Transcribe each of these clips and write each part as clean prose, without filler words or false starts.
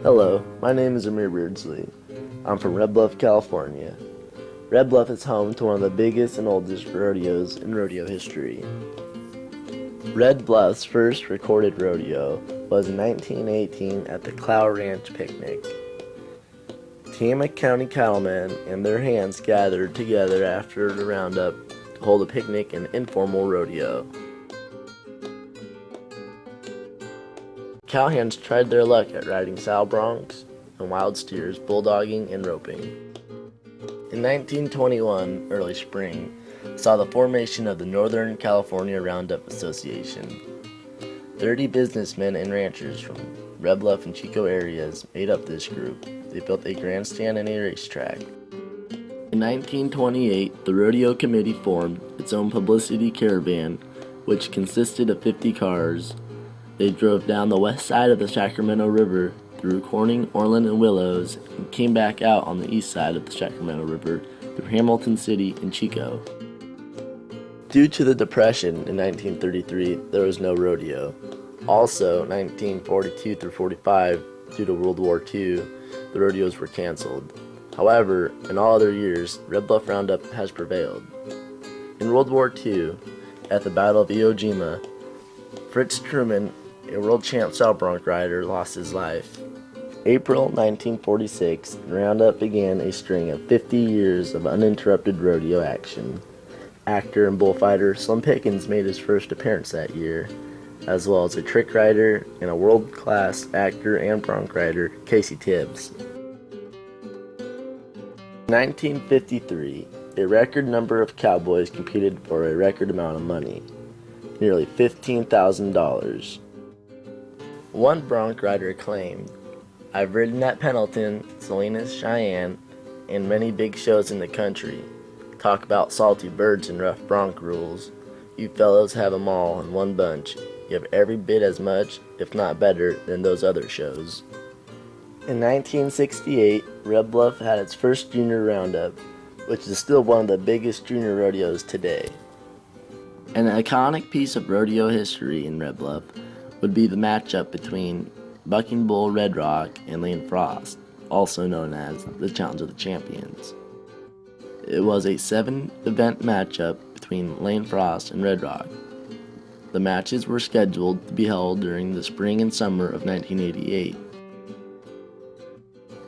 Hello, my name is Amir Beardsley. I'm from Red Bluff, California. Red Bluff is home to one of the biggest and oldest rodeos in rodeo history. Red Bluff's first recorded rodeo was in 1918 at the Clow Ranch Picnic. Tiamat County cattlemen and their hands gathered together after the Roundup to hold a picnic and informal rodeo. Cowhands tried their luck at riding sow broncs and wild steers, bulldogging, and roping. In 1921, early spring, saw the formation of the Northern California Roundup Association. 30 businessmen and ranchers from Red Bluff and Chico areas made up this group. They built a grandstand and a racetrack. In 1928, the Rodeo Committee formed its own publicity caravan, which consisted of 50 cars. They drove down the west side of the Sacramento River through Corning, Orland, and Willows, and came back out on the east side of the Sacramento River through Hamilton City and Chico. Due to the Depression in 1933, there was no rodeo. Also, 1942 through 45, due to World War II, the rodeos were canceled. However, in all other years, Red Bluff Roundup has prevailed. In World War II, at the Battle of Iwo Jima, Fritz Truman, a world champ sow bronc rider, lost his life. April 1946, Roundup began a string of 50 years of uninterrupted rodeo action. Actor and bullfighter Slim Pickens made his first appearance that year, as well as a trick rider and a world-class actor and bronc rider, Casey Tibbs. In 1953, a record number of cowboys competed for a record amount of money, nearly $15,000. One bronc rider claimed, "I've ridden at Pendleton, Salinas, Cheyenne, and many big shows in the country. Talk about salty birds and rough bronc rules. You fellows have 'em all in one bunch. You have every bit as much, if not better, than those other shows." In 1968, Red Bluff had its first junior roundup, which is still one of the biggest junior rodeos today. An iconic piece of rodeo history in Red Bluff would be the matchup between Bucking Bull Red Rock and Lane Frost, also known as the Challenge of the Champions. It was a 7-event matchup between Lane Frost and Red Rock. The matches were scheduled to be held during the spring and summer of 1988.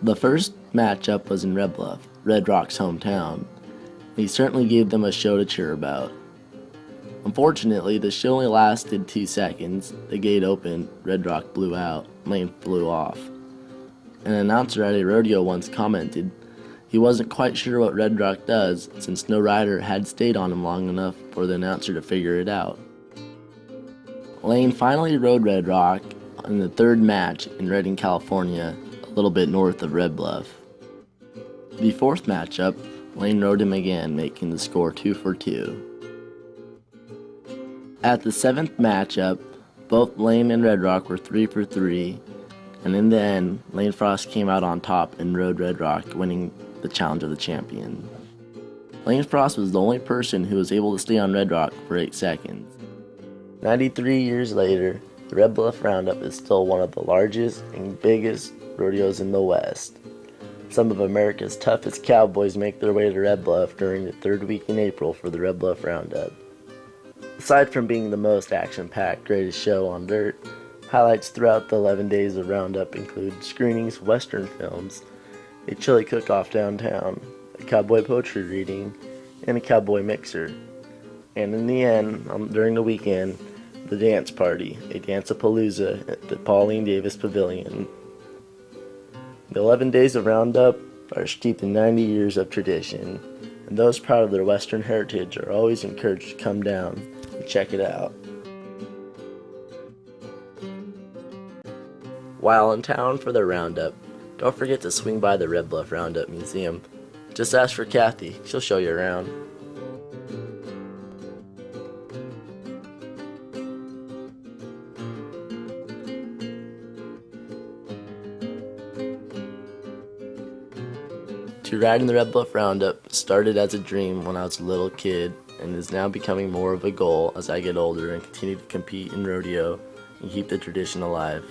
The first matchup was in Red Bluff, Red Rock's hometown. He certainly gave them a show to cheer about. Unfortunately, the show only lasted 2 seconds. The gate opened, Red Rock blew out, Lane flew off. An announcer at a rodeo once commented he wasn't quite sure what Red Rock does, since no rider had stayed on him long enough for the announcer to figure it out. Lane finally rode Red Rock in the third match in Redding, California, a little bit north of Red Bluff. The fourth matchup, Lane rode him again, making the score 2-2. At the 7th matchup, both Lane and Red Rock were 3-3, and in the end, Lane Frost came out on top and rode Red Rock, winning the Challenge of the Champion. Lane Frost was the only person who was able to stay on Red Rock for 8 seconds. 93 years later, the Red Bluff Roundup is still one of the largest and biggest rodeos in the West. Some of America's toughest cowboys make their way to Red Bluff during the 3rd week in April for the Red Bluff Roundup. Aside from being the most action-packed, greatest show on dirt, highlights throughout the 11 days of Roundup include screenings of Western films, a chili cook-off downtown, a cowboy poetry reading, and a cowboy mixer. And in the end, during the weekend, the dance party, a dance-a-palooza at the Pauline Davis Pavilion. The 11 days of Roundup are steeped in 90 years of tradition, and those proud of their Western heritage are always encouraged to come down and check it out. While in town for the Roundup, don't forget to swing by the Red Bluff Roundup Museum. Just ask for Kathy, she'll show you around. To ride in the Red Bluff Roundup started as a dream when I was a little kid and is now becoming more of a goal as I get older and continue to compete in rodeo and keep the tradition alive.